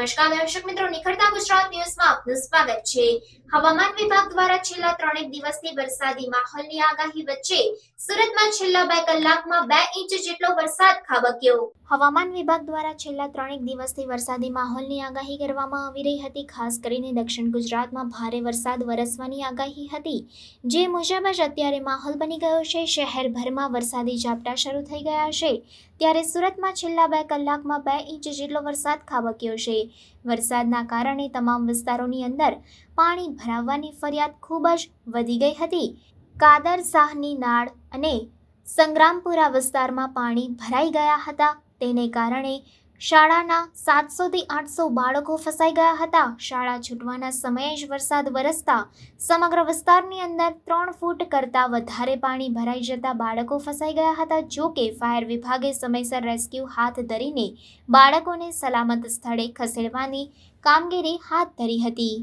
નમસ્કાર દર્શક મિત્રો, નિખરતા ગુજરાત ન્યૂઝમાં આપનું સ્વાગત છે। હવામાન વિભાગ દ્વારા છેલ્લા 3 દિવસથી વરસાદી માહોલની આગાહી વચ્ચે સુરતમાં છેલ્લા 2 કલાકમાં 2 ઇંચ જેટલો વરસાદ ખાબક્યો। હવામાન વિભાગ દ્વારા છેલ્લા 3 દિવસથી વરસાદી માહોલની આગાહી કરવામાં આવી રહી હતી। ખાસ કરીને દક્ષિણ ગુજરાતમાં ભારે વરસાદ વરસવાની આગાહી હતી, જે મુજબ જ અત્યારે માહોલ બની ગયો છે। શહેરભરમાં વરસાદી ઝાપટા શરૂ થઈ ગયા છે, ત્યારે સુરતમાં છેલ્લા 2 કલાકમાં 2 ઇંચ જેટલો વરસાદ ખાબક્યો છે। વરસાદના કારણે તમામ વિસ્તારોની અંદર પાણી ભરાવાની ફરિયાદ ખૂબ જ વધી ગઈ હતી। કાદર શાહની નાળ અને સંગ્રામપુરા વિસ્તારમાં પાણી ભરાઈ ગયા હતા। તેને કારણે શાળાના 700 થી 800 બાળકો ફસાઈ ગયા હતા। શાળા છૂટવાના સમયે જ વરસાદ વરસતા સમગ્ર વિસ્તારની અંદર 3 ફૂટ કરતાં વધારે પાણી ભરાઈ જતા બાળકો ફસાઈ ગયા હતા। જો કે ફાયર વિભાગે સમયસર રેસ્ક્યુ હાથ ધરીને બાળકોને સલામત સ્થળે ખસેડવાની કામગીરી હાથ ધરી હતી।